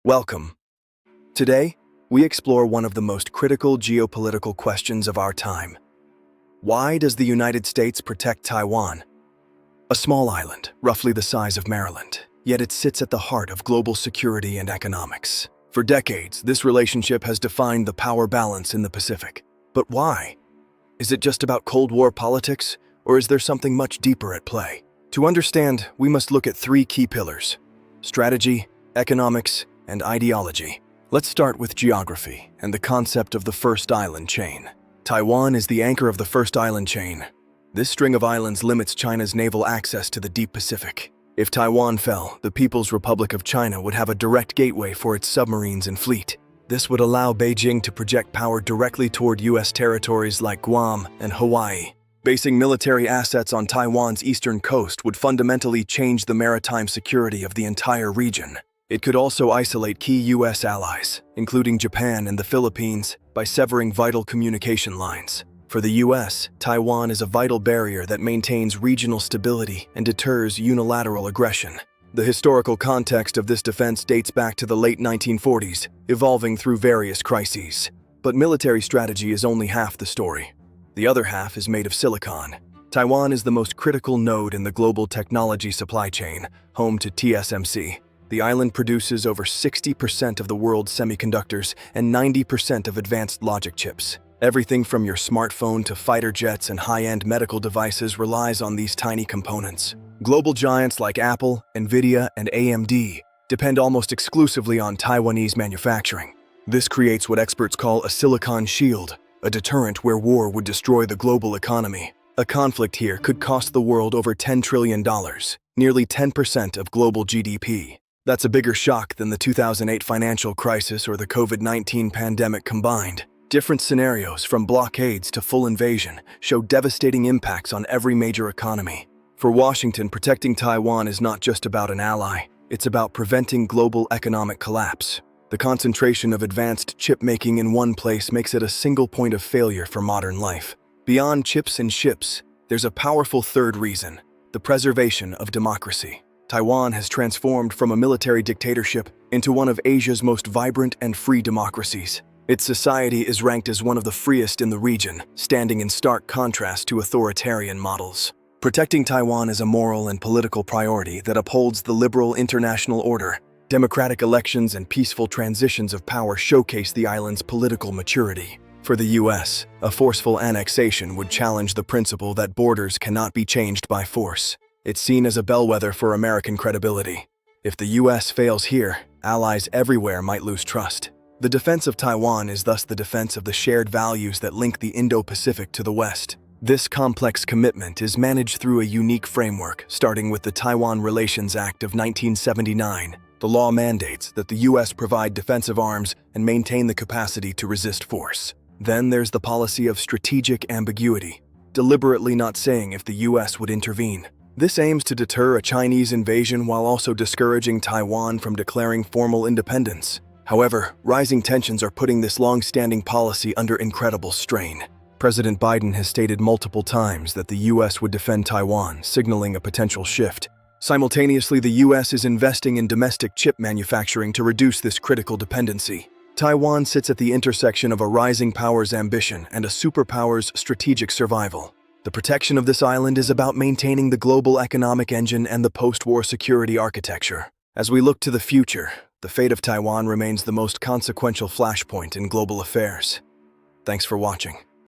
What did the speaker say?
Welcome. Today, we explore one of the most critical geopolitical questions of our time. Why does the United States protect Taiwan? A small island, roughly the size of Maryland, yet it sits at the heart of global security and economics. For decades, this relationship has defined the power balance in the Pacific. But why? Is it just about Cold War politics, or is there something much deeper at play? To understand, we must look at three key pillars: strategy, economics, and ideology. Let's start with geography and the concept of the first island chain. Taiwan is the anchor of the first island chain. This string of islands limits China's naval access to the deep Pacific. If Taiwan fell, the People's Republic of China would have a direct gateway for its submarines and fleet. This would allow Beijing to project power directly toward U.S. territories like Guam and Hawaii. Basing military assets on Taiwan's eastern coast would fundamentally change the maritime security of the entire region. It could also isolate key U.S. allies, including Japan and the Philippines, by severing vital communication lines. For the U.S., Taiwan is a vital barrier that maintains regional stability and deters unilateral aggression. The historical context of this defense dates back to the late 1940s, evolving through various crises. But military strategy is only half the story. The other half is made of silicon. Taiwan is the most critical node in the global technology supply chain, home to TSMC. The island produces over 60% of the world's semiconductors and 90% of advanced logic chips. Everything from your smartphone to fighter jets and high-end medical devices relies on these tiny components. Global giants like Apple, Nvidia, and AMD depend almost exclusively on Taiwanese manufacturing. This creates what experts call a silicon shield, a deterrent where war would destroy the global economy. A conflict here could cost the world over $10 trillion, nearly 10% of global GDP. That's a bigger shock than the 2008 financial crisis or the COVID-19 pandemic combined. Different scenarios, from blockades to full invasion, show devastating impacts on every major economy. For Washington, protecting Taiwan is not just about an ally, it's about preventing global economic collapse. The concentration of advanced chip making in one place makes it a single point of failure for modern life. Beyond chips and ships, there's a powerful third reason: the preservation of democracy. Taiwan has transformed from a military dictatorship into one of Asia's most vibrant and free democracies. Its society is ranked as one of the freest in the region, standing in stark contrast to authoritarian models. Protecting Taiwan is a moral and political priority that upholds the liberal international order. Democratic elections and peaceful transitions of power showcase the island's political maturity. For the U.S., a forceful annexation would challenge the principle that borders cannot be changed by force. It's seen as a bellwether for American credibility. If the U.S. fails here, allies everywhere might lose trust. The defense of Taiwan is thus the defense of the shared values that link the Indo-Pacific to the West. This complex commitment is managed through a unique framework, starting with the Taiwan Relations Act of 1979. The law mandates that the U.S. provide defensive arms and maintain the capacity to resist force. Then there's the policy of strategic ambiguity, deliberately not saying if the U.S. would intervene. This aims to deter a Chinese invasion while also discouraging Taiwan from declaring formal independence. However, rising tensions are putting this long-standing policy under incredible strain. President Biden has stated multiple times that the U.S. would defend Taiwan, signaling a potential shift. Simultaneously, the U.S. is investing in domestic chip manufacturing to reduce this critical dependency. Taiwan sits at the intersection of a rising power's ambition and a superpower's strategic survival. The protection of this island is about maintaining the global economic engine and the post-war security architecture. As we look to the future, the fate of Taiwan remains the most consequential flashpoint in global affairs. Thanks for watching.